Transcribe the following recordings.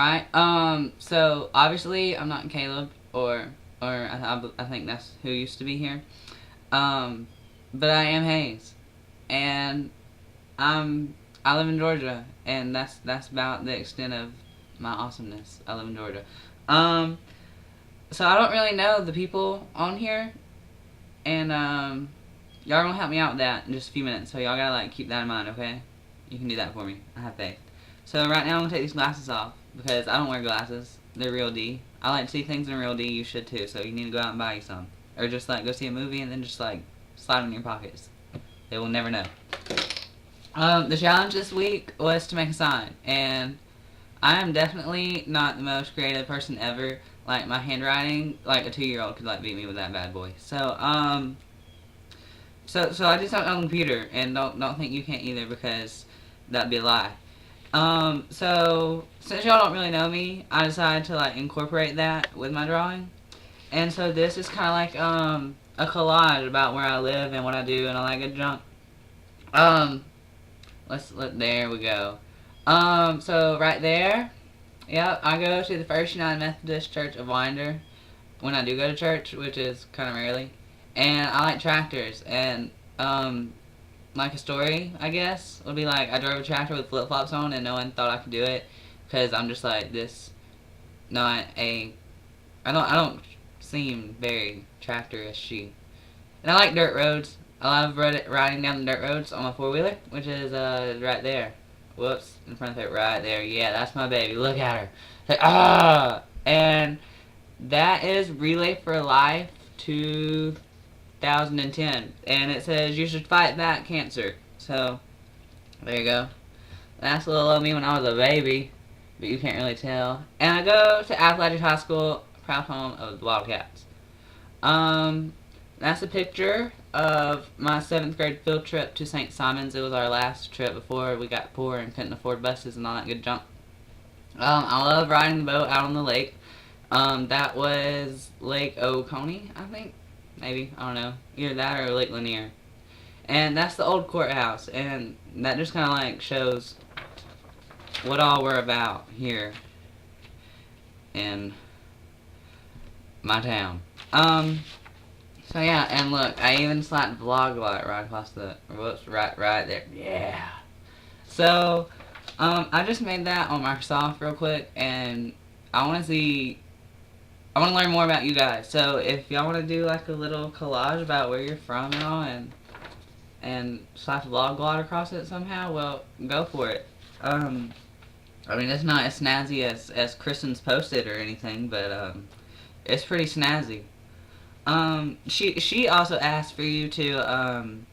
Alright, so obviously I'm not Caleb, or I think that's who used to be here. Um, but I am Hayes, and I live in Georgia, and that's about the extent of my awesomeness. I live in Georgia. Um, so I don't really know the people on here, and y'all gonna help me out with that in just a few minutes. So y'all gotta like keep that in mind, okay? You can do that for me. I have faith. So right now I'm gonna take these glasses off because I don't wear glasses. They're real D. I like to see things in real D. You should too. So you need to go out and buy you some, or just like go see a movie and then just like slide them in your pockets. They will never know. The challenge this week was to make a sign, and I am definitely not the most creative person ever. Like my handwriting, like a 2-year-old could like beat me with that bad boy. So so I did something on the computer, and don't think you can't either because that'd be a lie. So since y'all don't really know me, I decided to like incorporate that with my drawing, and so this is kind of like a collage about where I live and what I do and all that good junk. Um, there we go. So right there, yep, I go to the First United Methodist Church of Winder when I do go to church, which is kind of rarely. And I like tractors, and like a story, I guess, would be like I drove a tractor with flip flops on, and no one thought I could do it because I'm just like this, not a. I don't seem very tractor-ish-y. And I like dirt roads. I love riding down the dirt roads on my 4-wheeler, which is right there. Whoops, in front of it, right there. Yeah, that's my baby. Look at her. Like, and that is Relay for Life 2010, and it says you should fight back cancer. So there you go. That's a little of me when I was a baby, but you can't really tell. And I go to Athletic High School, proud home of the Wildcats. That's a picture of my 7th grade field trip to St. Simon's. It was our last trip before we got poor and couldn't afford buses and all that good junk. I love riding the boat out on the lake. That was Lake Oconee, I think. Maybe, I don't know. Either that or Lake Lanier. And that's the old courthouse, and that just kind of like shows what all we're about here in my town. So yeah, and look, I even slapped Vloglot right across the, whoops, right there. Yeah. So, I just made that on Microsoft real quick, and I want to learn more about you guys. So if y'all want to do like a little collage about where you're from and all, and slap Vloglot across it somehow, well, go for it. I mean, it's not as snazzy as Kristen's posted or anything, but it's pretty snazzy. She also asked for you to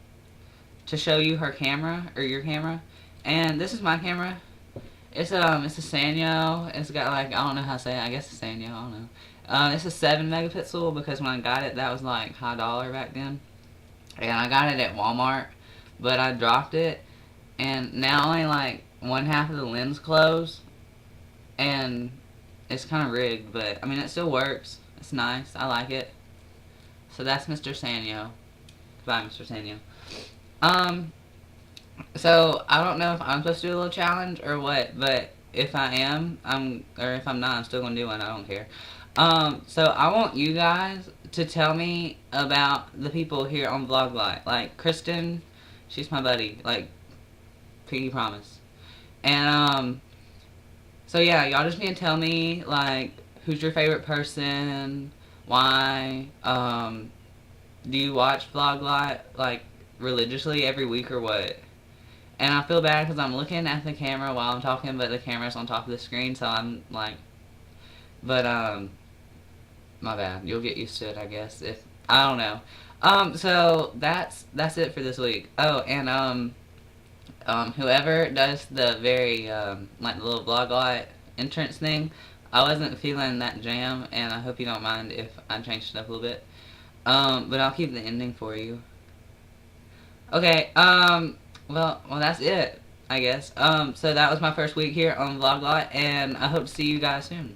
show you her camera, or your camera, and this is my camera. It's a Sanyo. It's got like, I don't know how to say it. I guess it's Sanyo. I don't know. It's a 7 megapixel because when I got it, that was like high dollar back then, and I got it at Walmart, but I dropped it, and now only like one half of the lens closed, and it's kind of rigged, but I mean it still works. It's nice. I like it. So that's Mr. Sanyo. Goodbye, Mr. Sanyo. So I don't know if I'm supposed to do a little challenge or what, but if I am, or if I'm not, I'm still gonna do one. I don't care. So I want you guys to tell me about the people here on Vloglot. Like Kristen, she's my buddy. Like, pinky promise. And so yeah, y'all just need to tell me like who's your favorite person. Why? Do you watch Vloglot, like, religiously every week or what? And I feel bad because I'm looking at the camera while I'm talking, but the camera's on top of the screen, so I'm, like... But, my bad. You'll get used to it, I guess, if... I don't know. So, that's it for this week. Oh, and, whoever does the very, like, the little Vloglot entrance thing, I wasn't feeling that jam, and I hope you don't mind if I changed it up a little bit. But I'll keep the ending for you. Okay, well, that's it, I guess. So that was my first week here on Vloglot, and I hope to see you guys soon.